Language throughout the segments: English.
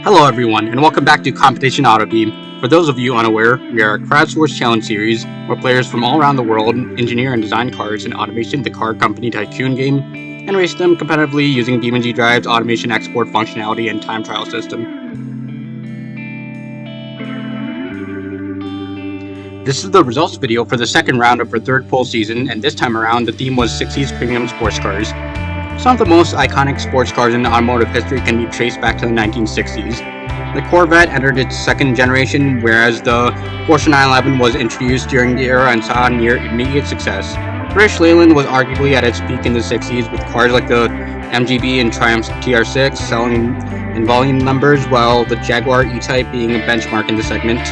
Hello everyone, and welcome back to Competition Autobeam. For those of you unaware, we are a crowdsourced challenge series where players from all around the world engineer and design cars in Automation the Car Company Tycoon game, and race them competitively using BeamNG Drive's automation export functionality and time trial system. This is the results video for the second round of our third pole season, and this time around the theme was 60s premium sports cars. Some of the most iconic sports cars in automotive history can be traced back to the 1960s. The Corvette entered its second generation, whereas the Porsche 911 was introduced during the era and saw near immediate success. British Leyland was arguably at its peak in the 60s, with cars like the MGB and Triumph TR6 selling in volume numbers, while the Jaguar E-Type being a benchmark in the segment.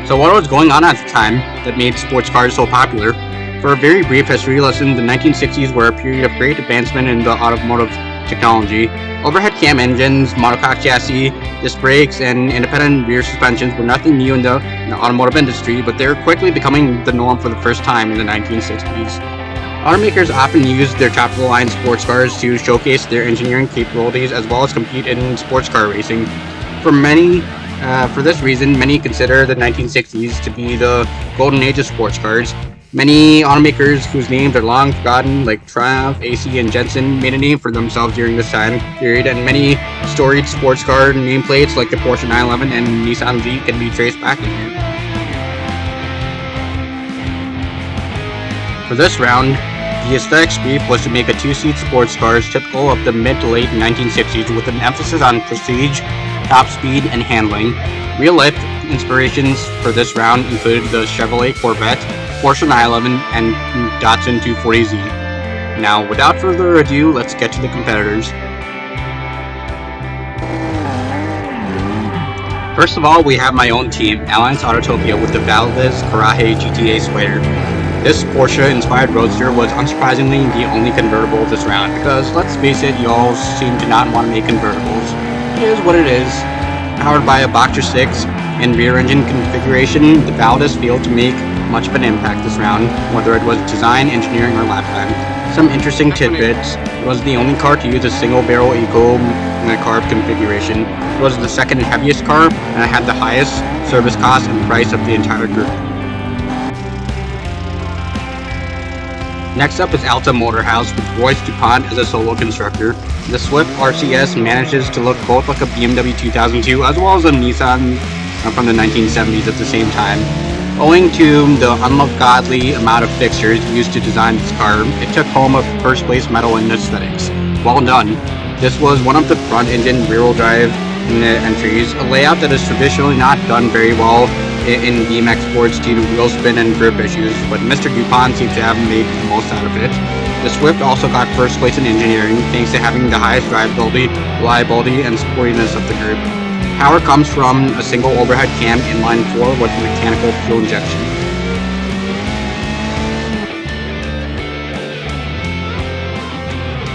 So what was going on at the time that made sports cars so popular? For a very brief history lesson, the 1960s were a period of great advancement in the automotive technology. Overhead cam engines, monocoque chassis, disc brakes, and independent rear suspensions were nothing new in the automotive industry, but they were quickly becoming the norm for the first time in the 1960s. Automakers often used their top-of-the-line sports cars to showcase their engineering capabilities as well as compete in sports car racing. For this reason, many consider the 1960s to be the golden age of sports cars. Many automakers whose names are long forgotten, like Triumph, AC, and Jensen, made a name for themselves during this time period, and many storied sports car nameplates like the Porsche 911 and Nissan Z can be traced back in here. For this round, the aesthetics brief was to make a two-seat sports car typical of the mid to late 1960s with an emphasis on prestige, top speed, and handling. Real-life inspirations for this round included the Chevrolet Corvette, Porsche 911, and Datsun 240Z. Now, without further ado, let's get to the competitors. First of all, we have my own team, Alliance Autotopia, with the Valdez Coraje GTA Spider. This Porsche-inspired roadster was unsurprisingly the only convertible this round, because let's face it, you all seem to not want to make convertibles. It is what it is. Powered by a Boxer 6 and rear engine configuration, the Valdez failed to make much of an impact this round, whether it was design, engineering, or lap time. Some interesting tidbits: it was the only car to use a single barrel eco carb configuration. It was the second heaviest car, and it had the highest service cost and price of the entire group. Next up is Alta Motorhouse with Royce DuPont as a solo constructor. The Swift RCS manages to look both like a BMW 2002 as well as a Nissan from the 1970s at the same time. Owing to the ungodly amount of fixtures used to design this car, it took home a first place medal in aesthetics. Well done. This was one of the front engine rear-wheel drive entries, a layout that is traditionally not done very well in Beam exports due to wheel spin and grip issues, but Mr. DuPont seems to have made the most out of it. The Swift also got first place in engineering thanks to having the highest drivability, reliability, and sportiness of the group. Power comes from a single overhead cam inline 4 with mechanical fuel injection.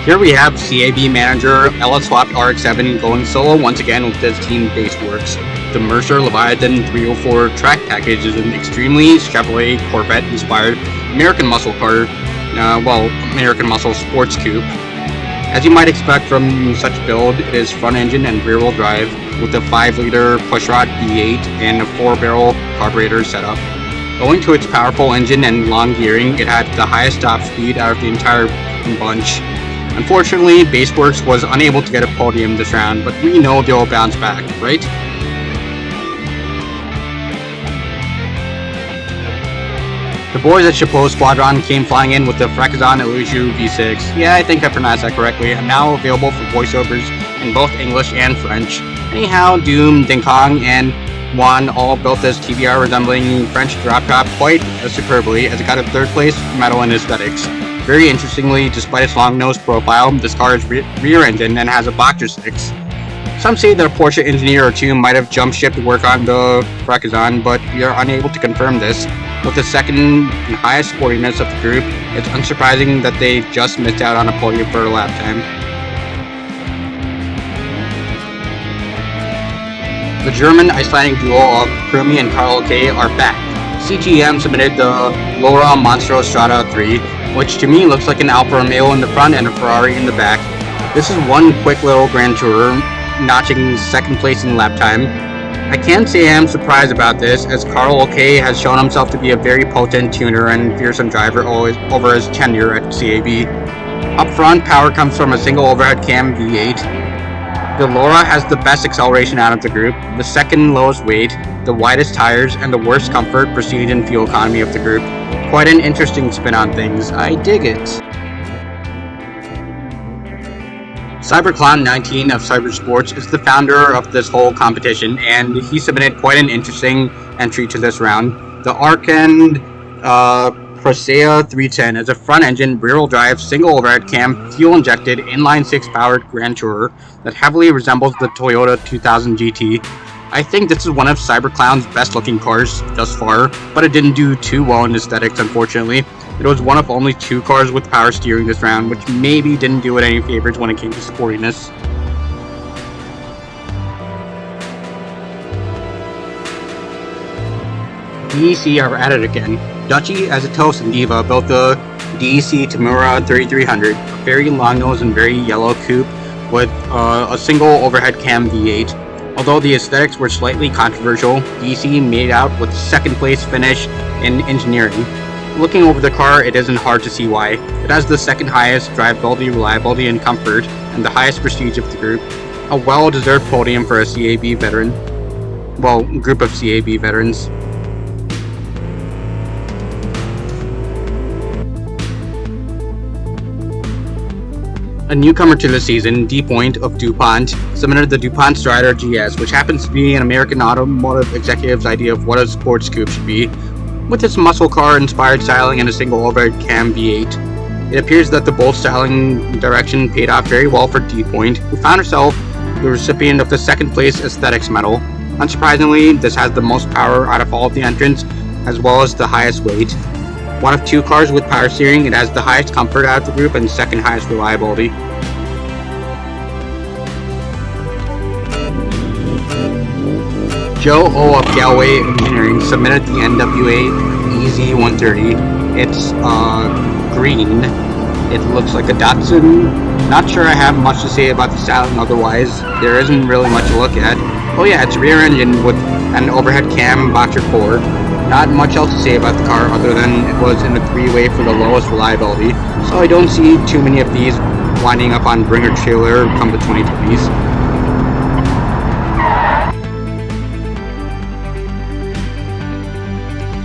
Here we have CAB manager LS Swapped RX-7 going solo once again with his team Baseworks. The Mercer Leviathan 304 track package is an extremely Chevrolet Corvette-inspired American muscle car, American muscle sports coupe. As you might expect from such build, it is front engine and rear-wheel drive with a 5-liter pushrod V8 and a 4-barrel carburetor setup. Owing to its powerful engine and long gearing, it had the highest top speed out of the entire bunch. Unfortunately, Baseworks was unable to get a podium this round, but we know they'll bounce back, right? The boys at Chapeau Squadron came flying in with the Frakazan Eluju V6. Yeah, I think I pronounced that correctly. And now available for voiceovers in both English and French. Anyhow, Doom, Ding Kong, and Juan all built this TBR resembling French drop top quite superbly, as it got a third place medal in aesthetics. Very interestingly, despite its long nose profile, this car is rear engine and has a Boxer 6. Some say that a Porsche engineer or two might have jumped ship to work on the Frakazan, but we are unable to confirm this. With the second and highest sportiness of the group, it's unsurprising that they just missed out on a podium for a lap time. The German-Icelandic duo of Krumi and Carl K are back. CGM submitted the Laura Monstro Strada 3, which to me looks like an Alfa Romeo in the front and a Ferrari in the back. This is one quick little Grand Tour, notching second place in lap time. I can't say I'm surprised about this, as Carl O'Kay has shown himself to be a very potent tuner and fearsome driver over his tenure at CAB. Up front, power comes from a single overhead cam V8. The Laura has the best acceleration out of the group, the second lowest weight, the widest tires, and the worst comfort, prestige, and fuel economy of the group. Quite an interesting spin on things. I dig it. CyberClown19 of Cybersports is the founder of this whole competition, and he submitted quite an interesting entry to this round. The Arkand Presea 310 is a front-engine, rear-wheel drive, single overhead cam, fuel-injected, inline-six powered Grand Tourer that heavily resembles the Toyota 2000 GT. I think this is one of CyberClown's best-looking cars thus far, but it didn't do too well in aesthetics, unfortunately. It was one of only 2 cars with power steering this round, which maybe didn't do it any favors when it came to sportiness. DEC are at it again. Dutchy, Azotos, and Diva built the DEC Tamura 3300, a very long-nosed and very yellow coupe with a single overhead cam V8. Although the aesthetics were slightly controversial, DEC made out with second place finish in engineering. Looking over the car, it isn't hard to see why. It has the second highest drivability, reliability, and comfort, and the highest prestige of the group. A well-deserved podium for a CAB veteran. Well, group of CAB veterans. A newcomer to the season, D-Point of DuPont, submitted the DuPont Strider GS, which happens to be an American automotive executive's idea of what a sports coupe should be, with its muscle car-inspired styling and a single overhead cam V8. It appears that the bold styling direction paid off very well for D-Point, who found herself the recipient of the second place aesthetics medal. Unsurprisingly, this has the most power out of all of the entrants, as well as the highest weight. One of 2 cars with power steering, it has the highest comfort out of the group and second highest reliability. Joe O of Galway Engineering submitted the NWA EZ130. It's green. It looks like a Datsun. Not sure I have much to say about the styling otherwise. There isn't really much to look at. Oh yeah, it's rear engine with an overhead cam Boxer 4. Not much else to say about the car other than it was in a 3-way for the lowest reliability, so I don't see too many of these winding up on Bringer trailer come the 2020s.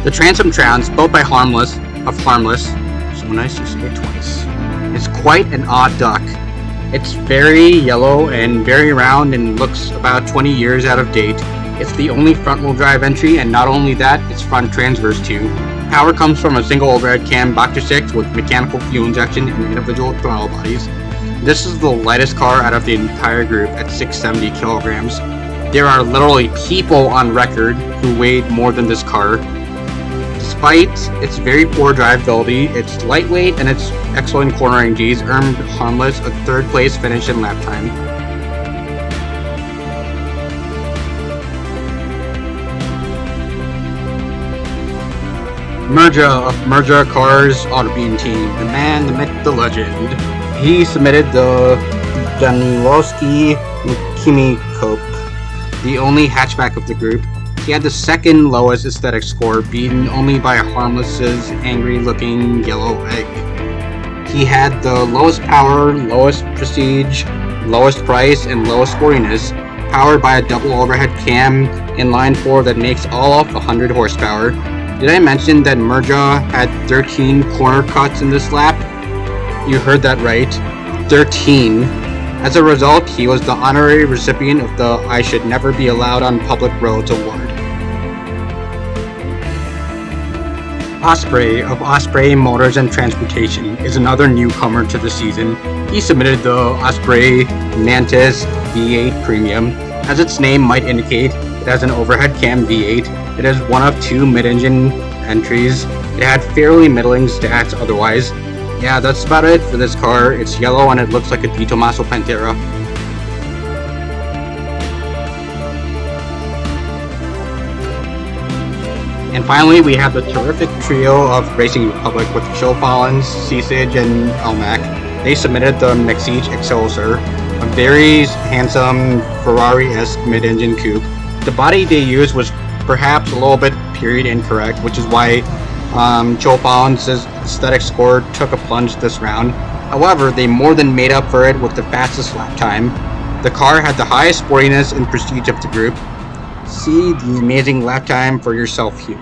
The Transom Trans, built by Harmless, so nice to say it twice, is quite an odd duck. It's very yellow and very round and looks about 20 years out of date. It's the only front-wheel drive entry, and not only that, it's front transverse too. Power comes from a single overhead cam Boxer 6 with mechanical fuel injection and individual throttle bodies. This is the lightest car out of the entire group at 670 kilograms. There are literally people on record who weighed more than this car. Despite its very poor drivability, its lightweight and its excellent cornering Gs earned Harmless a 3rd place finish in lap time. Merja of Merja Cars Autobeam team, the man, the myth, the legend. He submitted the Janlowski Kimi Coupe, the only hatchback of the group. He had the second lowest aesthetic score, beaten only by Harmless's angry-looking yellow egg. He had the lowest power, lowest prestige, lowest price, and lowest sportiness, powered by a double overhead cam inline 4 that makes all of 100 horsepower. Did I mention that Merja had 13 corner cuts in this lap? You heard that right, 13. As a result, he was the honorary recipient of the I Should Never Be Allowed on Public Roads award. Osprey of Osprey Motors and Transportation is another newcomer to the season. He submitted the Osprey Mantis V8 Premium. As its name might indicate, it has an overhead cam V8. It is one of 2 mid-engine entries. It had fairly middling stats otherwise. Yeah, that's about it for this car. It's yellow and it looks like a Di Tomaso Pantera. And finally, we have the terrific trio of Racing Republic with Joe Collins, Seasage, and Elmac. they submitted the Maxige Excelsior, a very handsome Ferrari-esque mid-engine coupe. The body they used was perhaps a little bit period incorrect, which is why Joe Fallon's aesthetic score took a plunge this round. However, they more than made up for it with the fastest lap time. The car had the highest sportiness and prestige of the group. See the amazing lap time for yourself here.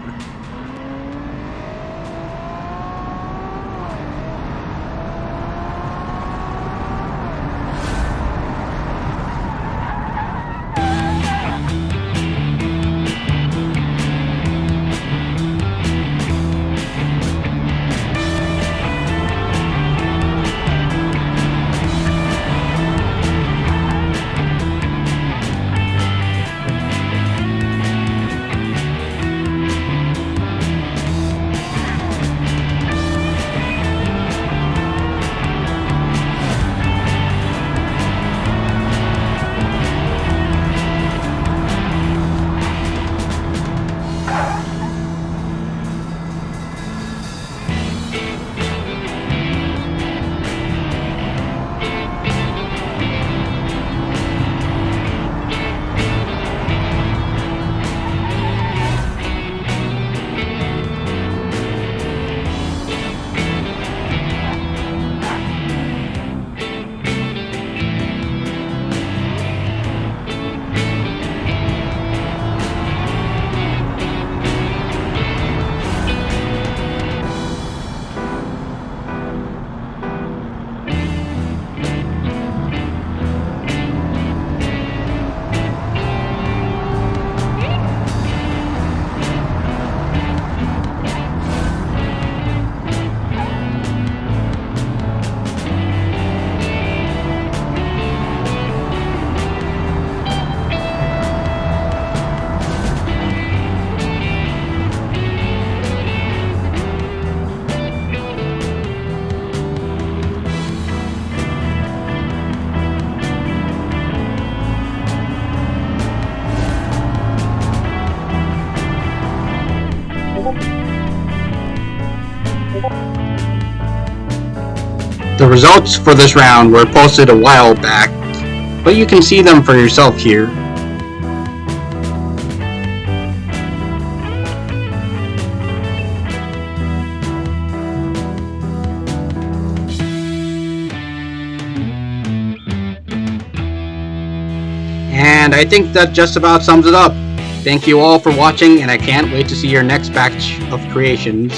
The results for this round were posted a while back, but you can see them for yourself here. And I think that just about sums it up. Thank you all for watching, and I can't wait to see your next batch of creations.